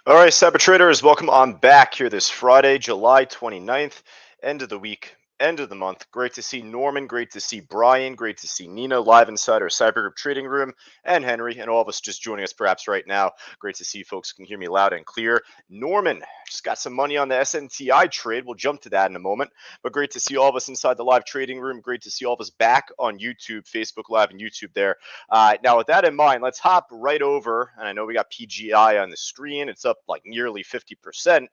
All right, Cyber Traders, welcome on back here this Friday, July 29th, end of the week, end of the month. Great to see Norman, great to see Brian, great to see Nina live inside our Cyber Group Trading Room, and Henry, and all of us just joining us perhaps right now. Great to see you folks can hear me loud and clear. Norman just got some money on the SNTI trade. We'll jump to that in a moment, but great to see all of us inside the live trading room. Great to see all of us back on YouTube, Facebook Live, and YouTube there. Now, with that in mind, let's hop right over. And I know we got PGI on the screen. It's up like nearly 50%.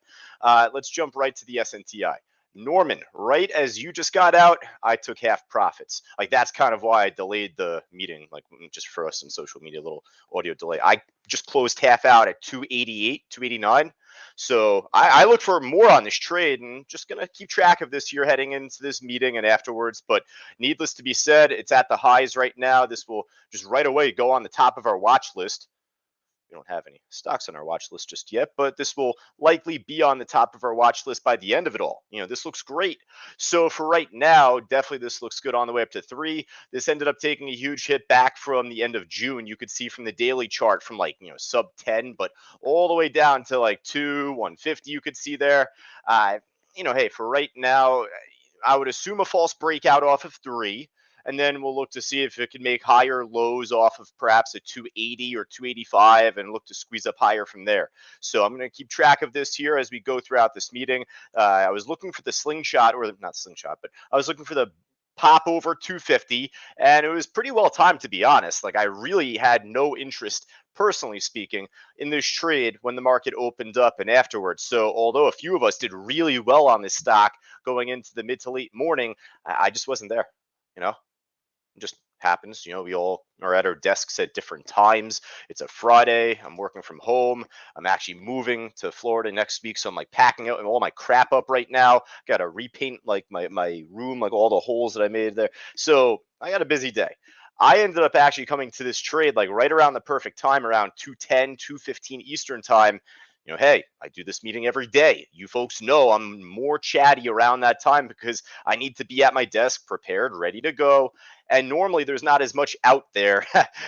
Let's jump right to the SNTI. Norman, right as you just got out, I took half profits. Like that's kind of why I delayed the meeting, like just for us in social media, a little audio delay. I just closed half out at 288, 289. So I look for more on this trade and just going to keep track of this here heading into this meeting and afterwards. But needless to be said, it's at the highs right now. This will just right away go on the top of our watch list. We don't have any stocks on our watch list just yet, but this will likely be on the top of our watch list by the end of it all. This looks great. So for right now, definitely this looks good on the way up to 3. This ended up taking a huge hit back from the end of June. You could see from the daily chart from like, sub 10, but all the way down to like 2, 150 you could see there. Hey, for right now, I would assume a false breakout off of 3, and then we'll look to see if it can make higher lows off of perhaps a 280 or 285 and look to squeeze up higher from there. So I'm going to keep track of this here as we go throughout this meeting. I was looking for the slingshot, or not slingshot, but I was looking for the pop over 250, and it was pretty well timed, to be honest. Like I really had no interest, personally speaking, in this trade when the market opened up and afterwards. So although a few of us did really well on this stock going into the mid to late morning, I just wasn't there. you know it just happens. We all are at our desks at different times. It's a Friday. I'm working from home. I'm actually moving to Florida next week. So I'm like packing out all my crap up right now. Got to repaint like my room, like all the holes that I made there. So I got a busy day. I ended up actually coming to this trade like right around the perfect time, around 2:10, 2:15 Eastern time. Hey, I do this meeting every day. You folks know I'm more chatty around that time because I need to be at my desk, prepared, ready to go. And normally there's not as much out there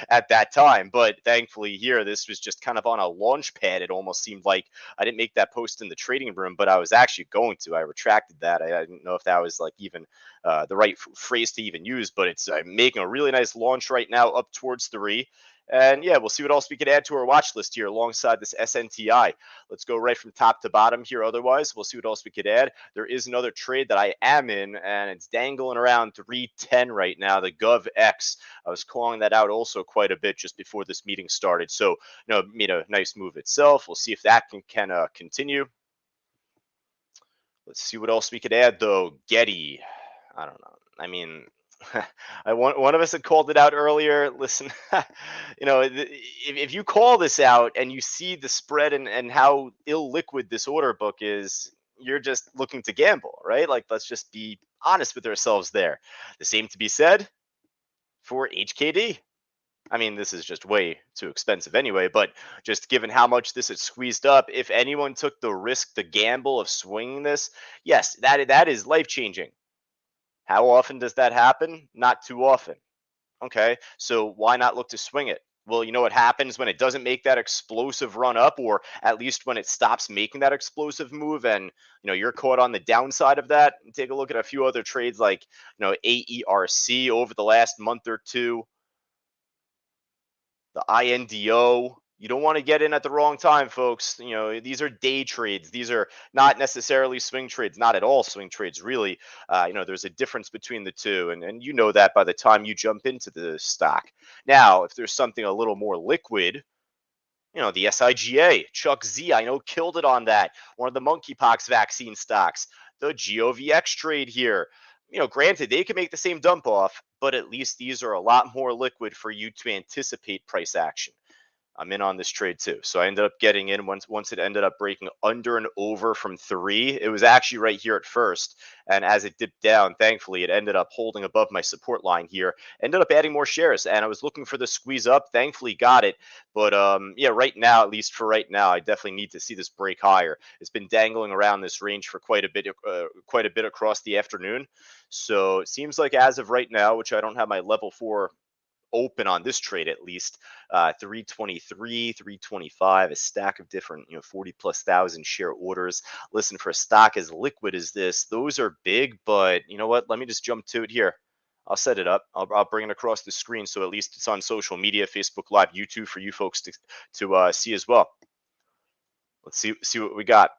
at that time. But thankfully, here, this was just kind of on a launch pad. It almost seemed like I didn't make that post in the trading room, but I was actually going to. I retracted that. I didn't know if that was like even the right phrase to even use, but it's making a really nice launch right now up towards 3. And yeah, we'll see what else we could add to our watch list here alongside this SNTI. Let's go right from top to bottom here. Otherwise, we'll see what else we could add. There is another trade that I am in, and it's dangling around 310 right now, the GovX. I was calling that out also quite a bit just before this meeting started. So, made a nice move itself. We'll see if that can continue. Let's see what else we could add, though. Getty. I don't know. I mean, one of us had called it out earlier. Listen, if you call this out and you see the spread and how illiquid this order book is, you're just looking to gamble, right? Like, let's just be honest with ourselves there. The same to be said for HKD. I mean, this is just way too expensive anyway, but just given how much this is squeezed up, if anyone took the risk, the gamble of swinging this, yes, that is life changing. How often does that happen? Not too often. Okay, so why not look to swing it? Well, you know what happens when it doesn't make that explosive run up, or at least when it stops making that explosive move, and you're caught on the downside of that. Take a look at a few other trades like AERC over the last month or two, the INDO. You don't want to get in at the wrong time, folks. These are day trades. These are not necessarily swing trades, not at all swing trades, really. There's a difference between the two. And you know that by the time you jump into the stock. Now, if there's something a little more liquid, the SIGA, Chuck Z, I know killed it on that. One of the monkeypox vaccine stocks. The GOVX trade here. Granted, they can make the same dump off, but at least these are a lot more liquid for you to anticipate price action. I'm in on this trade too. So I ended up getting in once it ended up breaking under and over from 3. It was actually right here at first. And as it dipped down, thankfully, it ended up holding above my support line here. Ended up adding more shares. And I was looking for the squeeze up. Thankfully, got it. But yeah, right now, at least for right now, I definitely need to see this break higher. It's been dangling around this range for quite a bit across the afternoon. So it seems like as of right now, which I don't have my level 4 open on this trade at least. 323, 325, a stack of different 40 plus thousand share orders. Listen, for a stock as liquid as this, those are big, but you know what? Let me just jump to it here. I'll set it up. I'll bring it across the screen so at least it's on social media, Facebook Live, YouTube for you folks to see as well. Let's see what we got.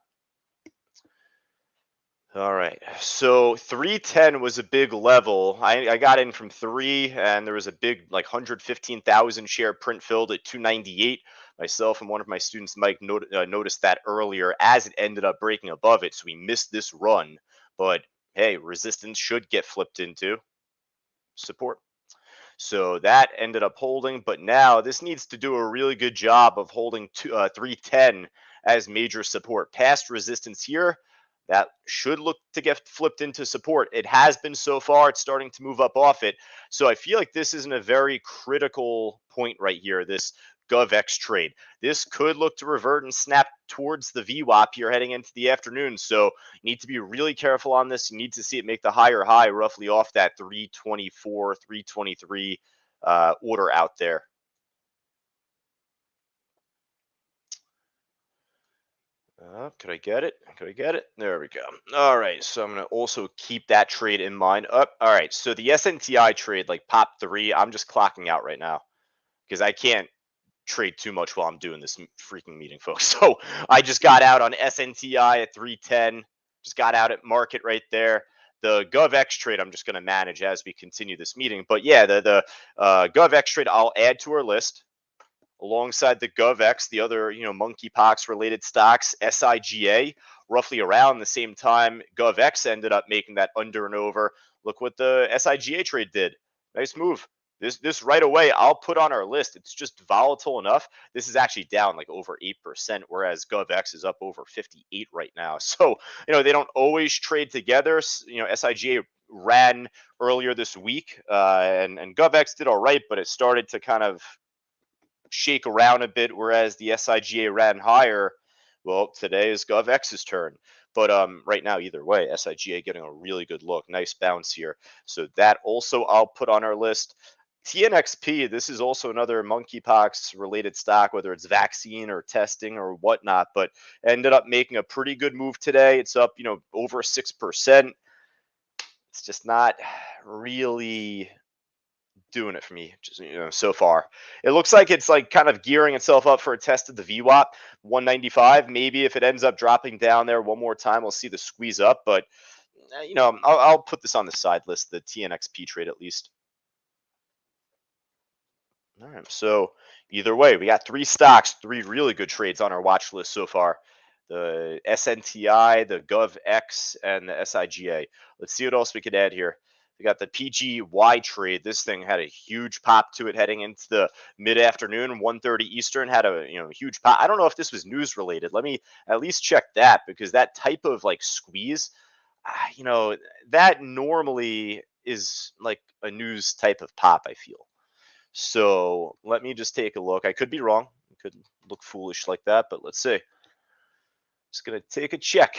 All right. So 310 was a big level. I got in from 3 and there was a big like 115,000 share print filled at 298. Myself and one of my students, Mike, noticed that earlier as it ended up breaking above it. So we missed this run. But hey, resistance should get flipped into support. So that ended up holding, but now this needs to do a really good job of holding 310 as major support. Past resistance here, that should look to get flipped into support. It has been so far. It's starting to move up off it. So I feel like this isn't a very critical point right here, this GovX trade. This could look to revert and snap towards the VWAP here heading into the afternoon. So you need to be really careful on this. You need to see it make the higher high roughly off that 324, 323 order out there. Could I get it? Could I get it? There we go. All right. So I'm going to also keep that trade in mind. All right. So the SNTI trade, like pop 3, I'm just clocking out right now because I can't trade too much while I'm doing this freaking meeting, folks. So I just got out on SNTI at 310. Just got out at market right there. The GovX trade I'm just going to manage as we continue this meeting. But yeah, the GovX trade I'll add to our list alongside the GovX, the other monkeypox related stocks, SIGA, roughly around the same time GovX ended up making that under and over. Look what the SIGA trade did. Nice move. This right away I'll put on our list. It's just volatile enough. This is actually down like over 8%, whereas GovX is up over 58 right now. So they don't always trade together. SIGA ran earlier this week, and GovX did all right, but it started to kind of shake around a bit, whereas the SIGA ran higher. Well, today is GovX's turn. But right now, either way, SIGA getting a really good look. Nice bounce here. So that also I'll put on our list. TNXP, this is also another monkeypox related stock, whether it's vaccine or testing or whatnot, but ended up making a pretty good move today. It's up, over 6%. It's just not really doing it for me just so far. It looks like it's like kind of gearing itself up for a test of the VWAP 195. Maybe if it ends up dropping down there one more time, we'll see the squeeze up. But I'll put this on the side list, the TNXP trade at least. All right. So either way, we got 3 stocks, 3 really good trades on our watch list so far. The SNTI, the GovX, and the SIGA. Let's see what else we could add here. We got the PGY trade. This thing had a huge pop to it heading into the mid-afternoon, 1:30 Eastern. Had a huge pop. I don't know if this was news related. Let me at least check that, because that type of like squeeze, that normally is like a news type of pop, I feel. So let me just take a look. I could be wrong. It could look foolish like that, but let's see. Just gonna take a check.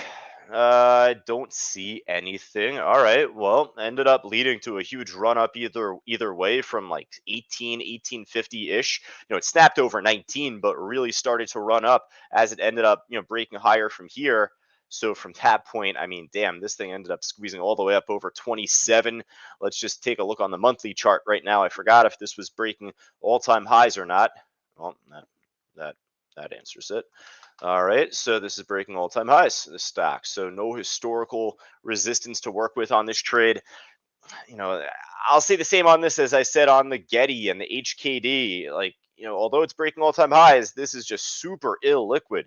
Don't see anything. All right. Well, ended up leading to a huge run up either way from like 1850 ish. It snapped over 19, but really started to run up as it ended up breaking higher from here. So from that point, I mean, damn, this thing ended up squeezing all the way up over 27. Let's just take a look on the monthly chart right now. I forgot if this was breaking all-time highs or not. Well, that answers it. All right, so this is breaking all-time highs, this stock. So no historical resistance to work with on this trade. I'll say the same on this as I said on the Getty and the HKD. Like, although it's breaking all-time highs, this is just super illiquid.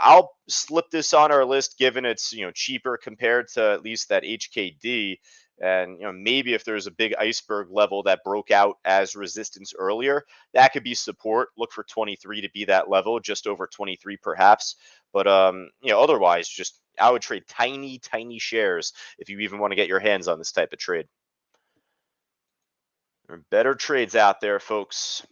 I'll slip this on our list given it's cheaper compared to at least that HKD. And maybe if there's a big iceberg level that broke out as resistance earlier, that could be support. Look for 23 to be that level, just over 23 perhaps. But otherwise, just I would trade tiny shares if you even want to get your hands on this type of trade. There are better trades out there, folks.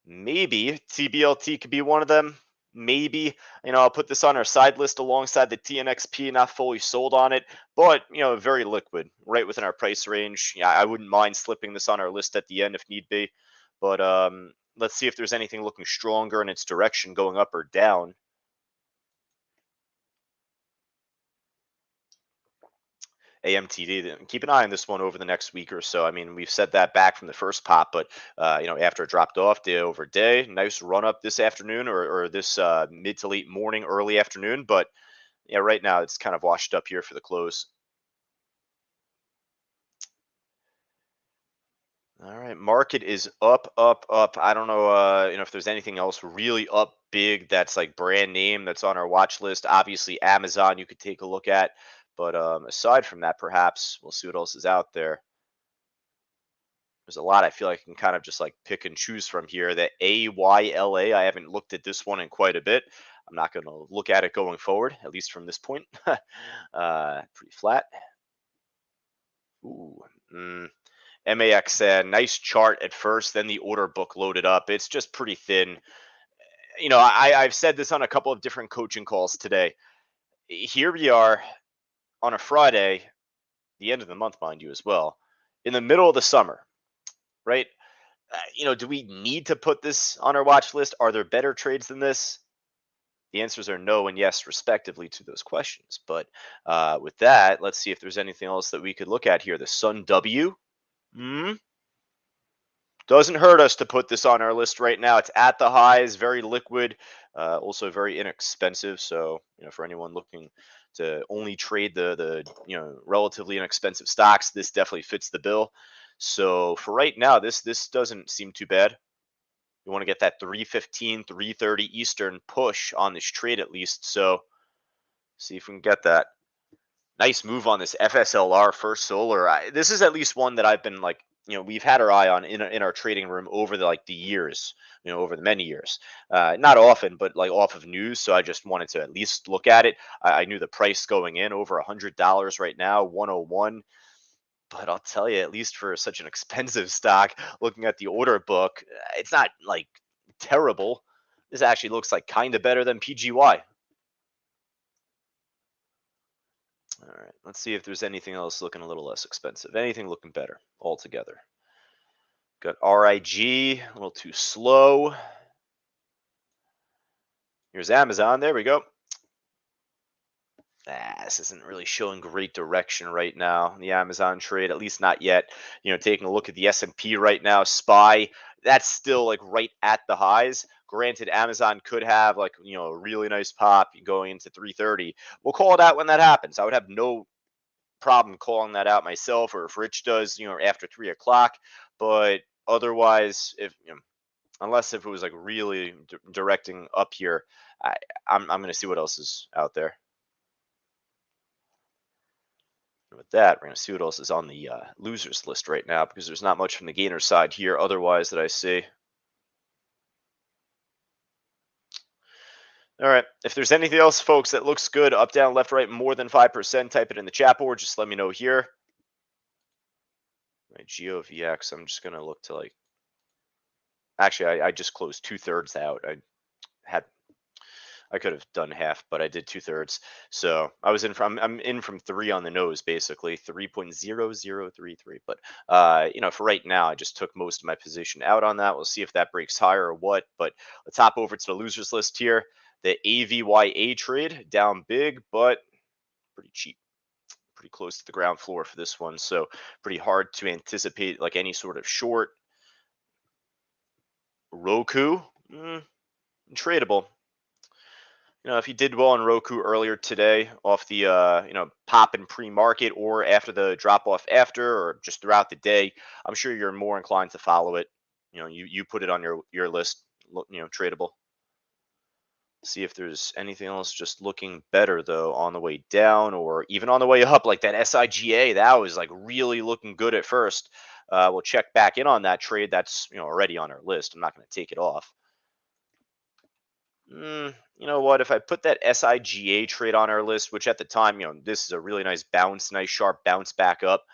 Maybe TBLT could be one of them. maybe, I'll put this on our side list alongside the TNXP, not fully sold on it, but, very liquid, right within our price range. Yeah, I wouldn't mind slipping this on our list at the end if need be. But let's see if there's anything looking stronger in its direction going up or down. AMTD. Keep an eye on this one over the next week or so. I mean, we've set that back from the first pop, but after it dropped off day over day, nice run up this afternoon or this mid to late morning, early afternoon. But yeah, right now it's kind of washed up here for the close. All right, market is up, up, up. I don't know, if there's anything else really up big that's like brand name that's on our watch list. Obviously, Amazon you could take a look at, but aside from that, perhaps we'll see what else is out there. There's a lot I feel like I can kind of just like pick and choose from here. The AYLA, I haven't looked at this one in quite a bit. I'm not going to look at it going forward, at least from this point. Pretty flat. Ooh, MAXN, nice chart at first, then the order book loaded up. It's just pretty thin. I've said this on a couple of different coaching calls today. Here we are on a Friday, the end of the month, mind you, as well, in the middle of the summer, right? Do we need to put this on our watch list? Are there better trades than this? The answers are no and yes, respectively, to those questions. But with that, let's see if there's anything else that we could look at here. The Sun W. Doesn't hurt us to put this on our list right now. It's at the highs, very liquid, also very inexpensive. So, for anyone looking to only trade the relatively inexpensive stocks, this definitely fits the bill. So for right now, this doesn't seem too bad. You want to get that 315, 330 Eastern push on this trade at least. So see if we can get that. Nice move on this FSLR First Solar. This is at least one that I've been like, we've had our eye on in our trading room over the years, over the many years. Not often, but like off of news. So I just wanted to at least look at it. I knew the price going in over $100 right now, 101. But I'll tell you, at least for such an expensive stock, looking at the order book, it's not like terrible. This actually looks like kind of better than PGY. All right, let's see if there's anything else looking a little less expensive. Anything looking better altogether. Got RIG, a little too slow. Here's Amazon. There we go. This isn't really showing great direction right now. The Amazon trade, at least not yet. Taking a look at the S&P right now, SPY, that's still like right at the highs. Granted, Amazon could have like a really nice pop going into 330. We'll call it out when that happens. I would have no problem calling that out myself, or if Rich does, after 3 o'clock. But otherwise, unless if it was like really directing up here, I'm going to see what else is out there. And with that, we're going to see what else is on the losers list right now, because there's not much from the gainer side here otherwise that I see. All right. If there's anything else, folks, that looks good, up, down, left, right, more than 5%, type it in the chat board. Just let me know here. My GeoVX, I'm just going to look to like, actually, I just closed 2/3 out. I could have done half, but I did 2/3. So I was in from I'm in from 3 on the nose, basically 3.0033. But for right now, I just took most of my position out on that. We'll see if that breaks higher or what. But let's hop over to the losers list here. The AVYA trade down big, but pretty cheap. Pretty close to the ground floor for this one. So pretty hard to anticipate like any sort of short. Roku, tradable. If you did well on Roku earlier today off the pop in pre-market or after the drop off after, or just throughout the day, I'm sure you're more inclined to follow it. You put it on your list, tradable. See if there's anything else just looking better though on the way down or even on the way up, like that SIGA. That was like really looking good at first. We'll check back in on that trade. That's already on our list. I'm not going to take it off. You know what? If I put that SIGA trade on our list, which at the time, this is a really nice bounce, nice sharp bounce back up.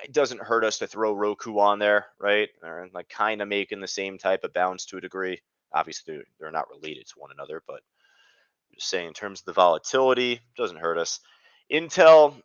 It doesn't hurt us to throw Roku on there, right? Or like kind of making the same type of bounce to a degree. Obviously, they're not related to one another, but just saying in terms of the volatility, doesn't hurt us. Intel,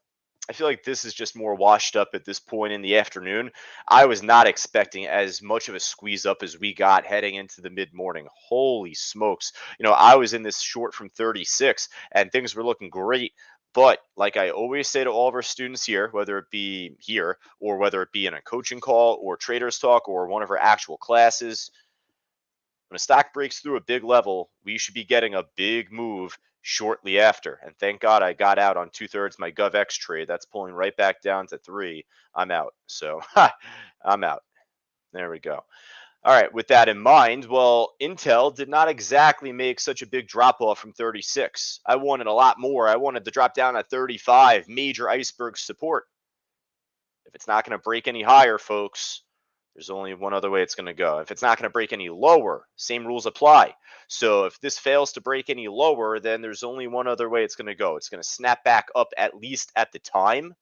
I feel like this is just more washed up at this point in the afternoon. I was not expecting as much of a squeeze up as we got heading into the mid morning. Holy smokes. I was in this short from 36 and things were looking great. But like I always say to all of our students here, whether it be here or whether it be in a coaching call or traders talk or one of our actual classes, when a stock breaks through a big level, we should be getting a big move shortly after. And thank God I got out on 2/3 my GovX trade. That's pulling right back down to 3. I'm out. So I'm out. There we go. All right. With that in mind, well, Intel did not exactly make such a big drop off from 36. I wanted a lot more. I wanted to drop down at 35, major iceberg support. If it's not going to break any higher, folks, there's only one other way it's going to go. If it's not going to break any lower, same rules apply. So if this fails to break any lower, then there's only one other way it's going to go. It's going to snap back up at least at the time.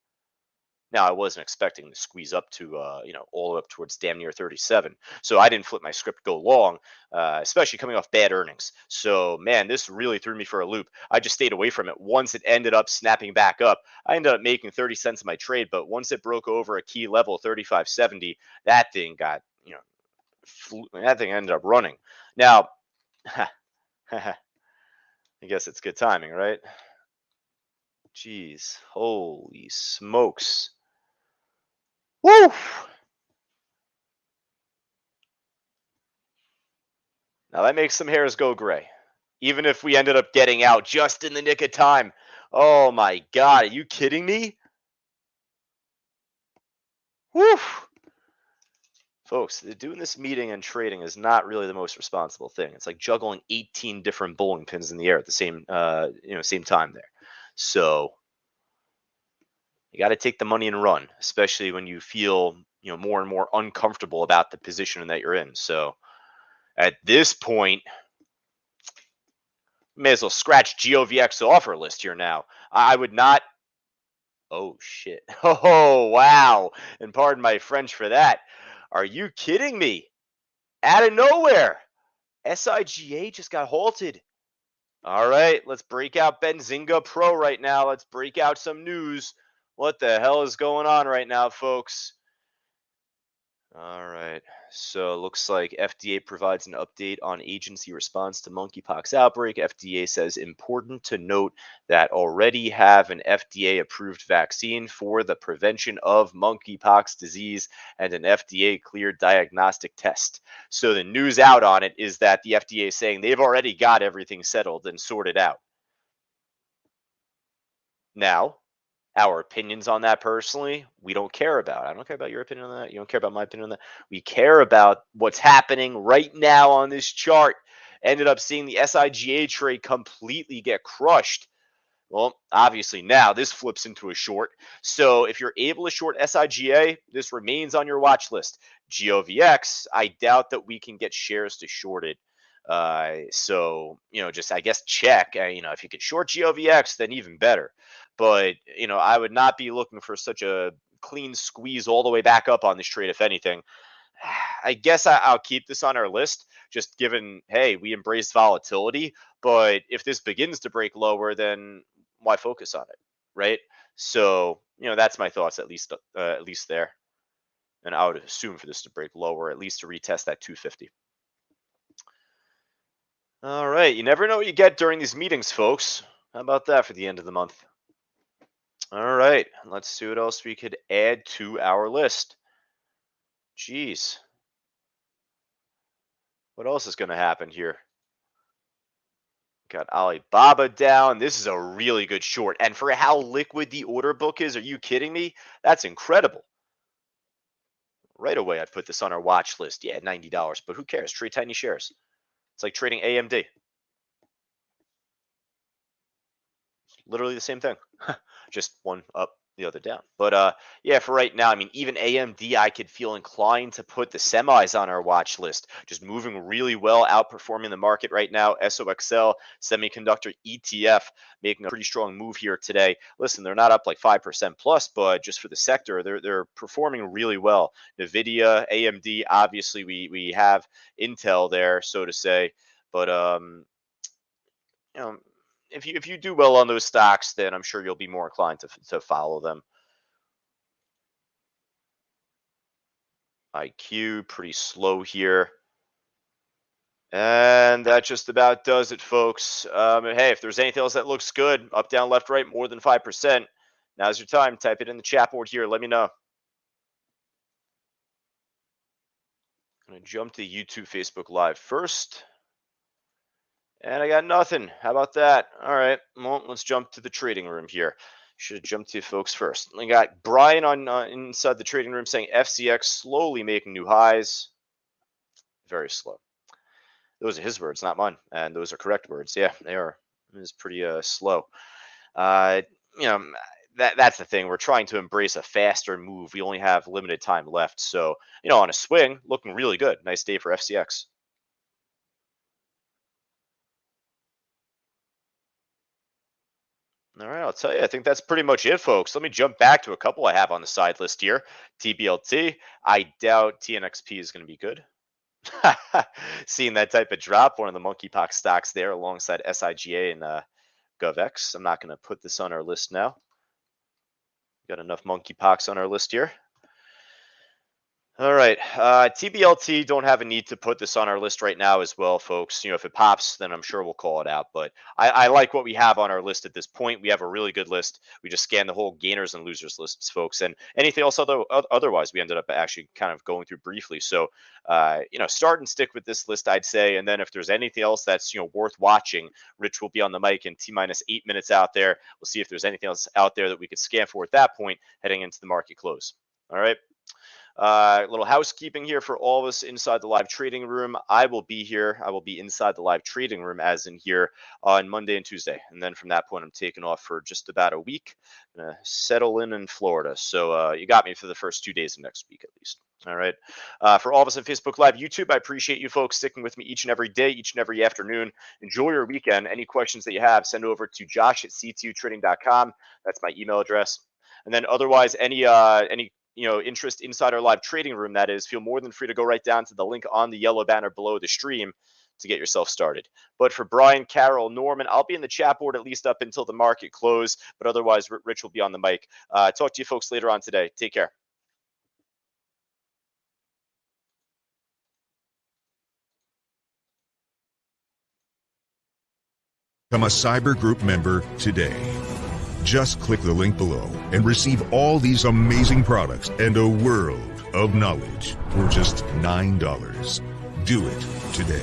Now, I wasn't expecting to squeeze up to, all the way up towards damn near 37. So I didn't flip my script go long, especially coming off bad earnings. So, man, this really threw me for a loop. I just stayed away from it. Once it ended up snapping back up, I ended up making 30 cents in my trade. But once it broke over a key level, 35.70, that thing got, that thing ended up running. Now, I guess it's good timing, right? Jeez, holy smokes. Woo! Now that makes some hairs go gray. Even if we ended up getting out just in the nick of time. Oh my God, are you kidding me? Woo! Folks, doing this meeting and trading is not really the most responsible thing. It's like juggling 18 different bowling pins in the air at the same time there. So you got to take the money and run, especially when you feel, more and more uncomfortable about the position that you're in. So at this point, may as well scratch GOVX off our list here now. I would not. Oh shit. Oh wow. And pardon my French for that. Are you kidding me? Out of nowhere. SIGA just got halted. All right, let's break out Benzinga Pro right now. Let's break out some news. What the hell is going on right now, folks? All right. So it looks like FDA provides an update on agency response to monkeypox outbreak. FDA says important to note that already have an FDA approved vaccine for the prevention of monkeypox disease and an FDA cleared diagnostic test. So the news out on it is that the FDA is saying they've already got everything settled and sorted out. Now, our opinions on that personally, we don't care about. I don't care about your opinion on that. You don't care about my opinion on that. We care about what's happening right now on this chart. Ended up seeing the SIGA trade completely get crushed. Well, obviously now this flips into a short. So if you're able to short SIGA, this remains on your watch list. GOVX, I doubt that we can get shares to short it. So, just I guess check. If you could short GOVX, then even better. But, I would not be looking for such a clean squeeze all the way back up on this trade, if anything. I guess I'll keep this on our list, just given, hey, we embrace volatility. But if this begins to break lower, then why focus on it, right? So, that's my thoughts, at least there. And I would assume for this to break lower, at least to retest that 250. All right, you never know what you get during these meetings, folks. How about that for the end of the month? All right, let's see what else we could add to our list. Jeez. What else is going to happen here? Got Alibaba down. This is a really good short. And for how liquid the order book is, are you kidding me? That's incredible. Right away, I'd put this on our watch list. Yeah, $90, but who cares? Trade tiny shares. It's like trading AMD. Literally the same thing. Just one up, the other down. But yeah, for right now, I mean, even AMD, I could feel inclined to put the semis on our watch list. Just moving really well, outperforming the market right now. SOXL semiconductor ETF making a pretty strong move here today. Listen, they're not up like 5% plus, but just for the sector, they're performing really well. Nvidia, AMD, obviously we have Intel there, so to say, but you know, if you do well on those stocks, then I'm sure you'll be more inclined to follow them. IQ pretty slow here. And that just about does it, folks. Hey, if there's anything else that looks good, up, down, left, right, more than 5%, now's your time. Type it in the chat board here. Let me know. I'm going to jump to YouTube, Facebook Live first. And I got nothing. How about that? All right. Well, let's jump to the trading room here. Should have jumped to you folks first. We got Brian on inside the trading room saying FCX slowly making new highs. Very slow. Those are his words, not mine, and those are correct words. Yeah, they are. It is pretty slow. Uh, you know, that's the thing. We're trying to embrace a faster move. We only have limited time left, so on a swing, looking really good. Nice day for FCX. All right, I'll tell you, I think that's pretty much it, folks. Let me jump back to a couple I have on the side list here. TBLT. I doubt TNXP is going to be good. Seeing that type of drop, one of the monkeypox stocks there alongside SIGA and GovX. I'm not going to put this on our list now. Got enough monkeypox on our list here. All right, TBLT, don't have a need to put this on our list right now as well, folks. If it pops, then I'm sure we'll call it out. But I like what we have on our list at this point. We have a really good list. We just scanned the whole gainers and losers lists, folks. And anything else otherwise, we ended up actually kind of going through briefly. So, start and stick with this list, I'd say. And then if there's anything else that's worth watching, Rich will be on the mic in T-minus 8 minutes out there. We'll see if there's anything else out there that we could scan for at that point heading into the market close. All right. Little housekeeping here for all of us inside the live trading room. I will be here. I will be inside the live trading room, as in here, on Monday and Tuesday. And then from that point, I'm taking off for just about a week. Gonna settle in Florida. So you got me for the first 2 days of next week, at least. All right. For all of us on Facebook Live, YouTube, I appreciate you folks sticking with me each and every day, each and every afternoon. Enjoy your weekend. Any questions that you have, send over to josh@ctutrading.com. That's my email address. And then otherwise, any interest inside our live trading room, that is, feel more than free to go right down to the link on the yellow banner below the stream to get yourself started. But for Brian, Carol, Norman, I'll be in the chat board at least up until the market close, but otherwise Rich will be on the mic. Talk to you folks later on today. Take care. Become a Cyber Group member today. Just click the link below and receive all these amazing products and a world of knowledge for just $9. Do it today.